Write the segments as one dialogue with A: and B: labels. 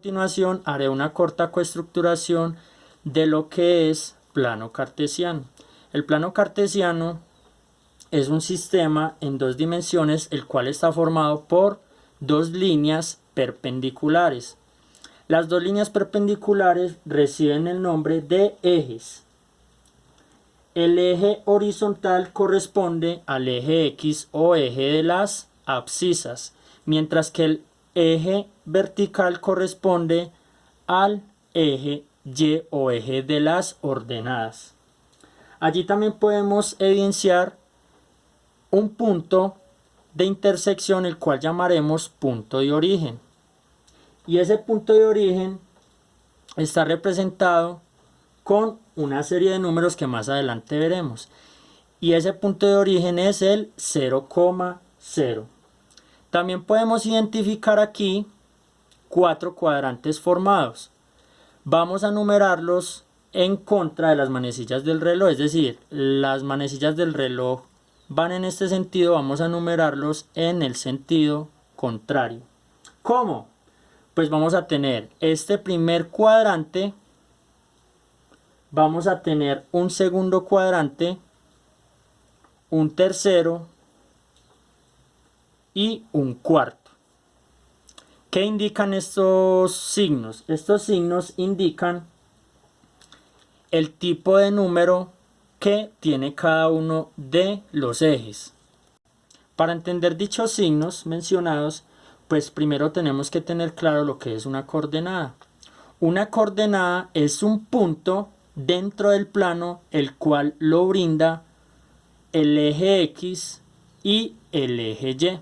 A: continuación haré una corta coestructuración de lo que es plano cartesiano. El plano cartesiano es un sistema en dos dimensiones, el cual está formado por dos líneas perpendiculares. Las dos líneas perpendiculares reciben el nombre de ejes. El eje horizontal corresponde al eje X o eje de las abscisas, mientras que el eje vertical corresponde al eje Y o eje de las ordenadas. Allí también podemos evidenciar un punto de intersección, el cual llamaremos punto de origen. Y ese punto de origen está representado con una serie de números que más adelante veremos. Y ese punto de origen es el 0,0. También podemos identificar aquí 4 cuadrantes formados. Vamos a numerarlos en contra de las manecillas del reloj, es decir, las manecillas del reloj van en este sentido, vamos a numerarlos en el sentido contrario. ¿Cómo? Pues vamos a tener este primer cuadrante, vamos a tener un segundo cuadrante, un tercero y un cuarto. ¿Qué indican estos signos? Estos signos indican el tipo de número que tiene cada uno de los ejes. Para entender dichos signos mencionados, pues primero tenemos que tener claro lo que es una coordenada. Una coordenada es un punto dentro del plano el cual lo brinda el eje X y el eje Y.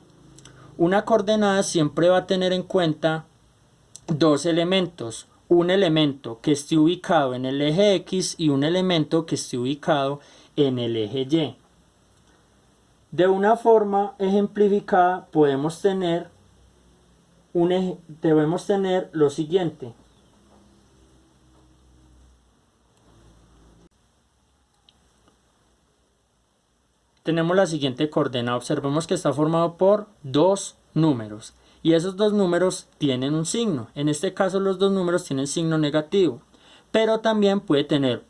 A: Una coordenada siempre va a tener en cuenta dos elementos, un elemento que esté ubicado en el eje X y un elemento que esté ubicado en el eje Y. De una forma ejemplificada debemos tener lo siguiente. Tenemos la siguiente coordenada. Observemos que está formado por dos números. Y esos dos números tienen un signo. En este caso los dos números tienen signo negativo. Pero también puede tener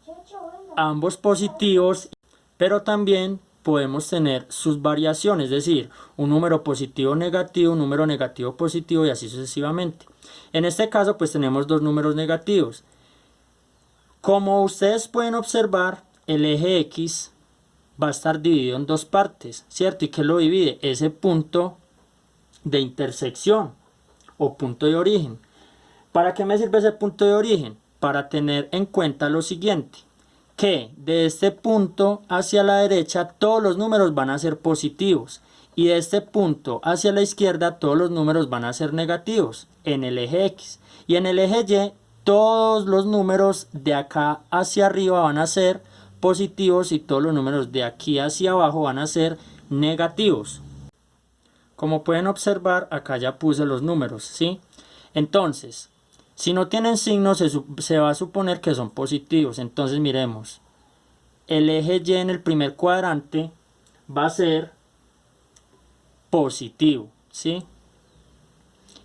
A: ambos positivos. Pero también podemos tener sus variaciones. Es decir, un número positivo negativo, un número negativo positivo y así sucesivamente. En este caso pues tenemos dos números negativos. Como ustedes pueden observar, el eje X va a estar dividido en dos partes, ¿cierto? ¿Y qué lo divide? Ese punto de intersección o punto de origen. ¿Para qué me sirve ese punto de origen? Para tener en cuenta lo siguiente, que de este punto hacia la derecha todos los números van a ser positivos y de este punto hacia la izquierda todos los números van a ser negativos en el eje X, y en el eje Y todos los números de acá hacia arriba van a ser positivos y todos los números de aquí hacia abajo van a ser negativos. Como pueden observar, acá ya puse los números, ¿sí? Entonces, si no tienen signos, se va a suponer que son positivos. Entonces miremos, el eje Y en el primer cuadrante va a ser positivo, ¿sí?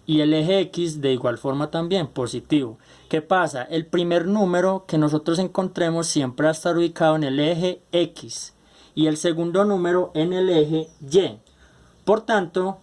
A: Y el eje X de igual forma también positivo. ¿Qué pasa? El primer número que nosotros encontremos siempre va a estar ubicado en el eje X y el segundo número en el eje Y. Por tanto,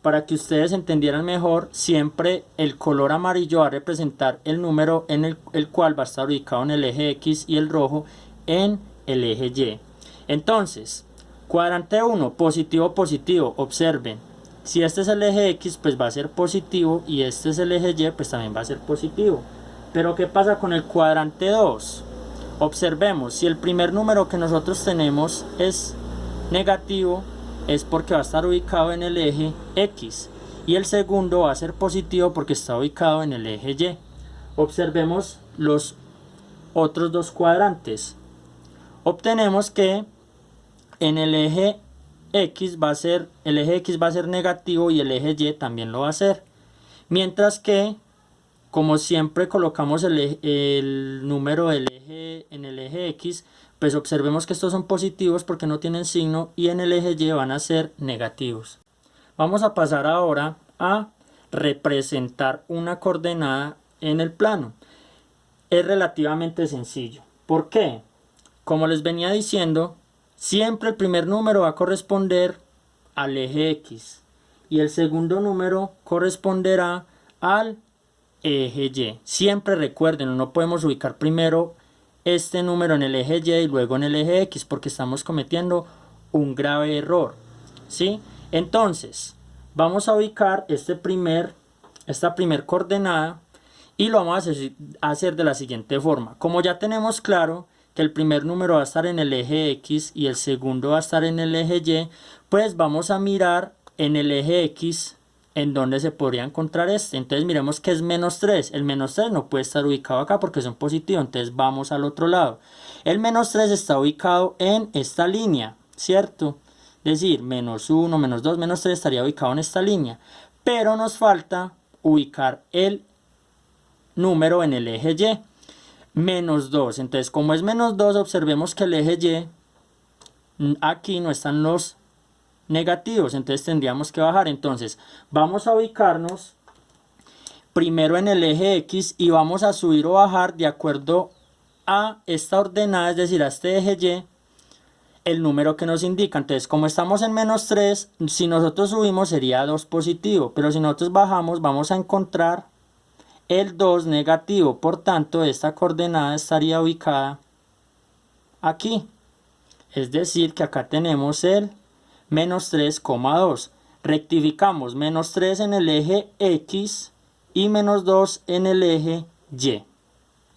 A: para que ustedes entendieran mejor, siempre el color amarillo va a representar el número en el cual va a estar ubicado en el eje X y el rojo en el eje Y. Entonces, cuadrante 1, positivo, positivo. Observen, si este es el eje X, pues va a ser positivo, y este es el eje Y, pues también va a ser positivo. Pero ¿qué pasa con el cuadrante 2? Observemos, si el primer número que nosotros tenemos es negativo, es porque va a estar ubicado en el eje X, y el segundo va a ser positivo porque está ubicado en el eje Y. Observemos los otros dos cuadrantes. Obtenemos que en el eje X va a ser negativo y el eje Y también lo va a hacer. Mientras que, como siempre colocamos el número del eje en el eje X, pues observemos que estos son positivos porque no tienen signo, y en el eje Y van a ser negativos. Vamos a pasar ahora a representar una coordenada en el plano? Es relativamente sencillo. ¿Por qué? Como les venía diciendo, siempre el primer número va a corresponder al eje X y el segundo número corresponderá al eje Y. Siempre recuerden, no podemos ubicar primero este número en el eje Y y luego en el eje X porque estamos cometiendo un grave error, ¿sí? Entonces, vamos a ubicar esta primer coordenada y lo vamos a hacer de la siguiente forma. Como ya tenemos claro que el primer número va a estar en el eje X y el segundo va a estar en el eje Y, pues vamos a mirar en el eje X en donde se podría encontrar este. Entonces miremos que es menos 3. El menos 3 no puede estar ubicado acá porque es un positivo. Entonces vamos al otro lado. El menos 3 está ubicado en esta línea, ¿cierto? Es decir, menos 1, menos 2, menos 3 estaría ubicado en esta línea. Pero nos falta ubicar el número en el eje Y. Menos 2. Entonces como es menos 2, observemos que el eje Y, aquí no están los negativos, entonces tendríamos que bajar. Entonces vamos a ubicarnos primero en el eje X y vamos a subir o bajar de acuerdo a esta ordenada, es decir, a este eje Y, el número que nos indica. Entonces como estamos en menos 3, si nosotros subimos sería 2 positivo, pero si nosotros bajamos vamos a encontrar el 2 negativo. Por tanto, esta coordenada estaría ubicada aquí, es decir que acá tenemos el menos 3,2. Rectificamos, menos 3 en el eje X y menos 2 en el eje Y.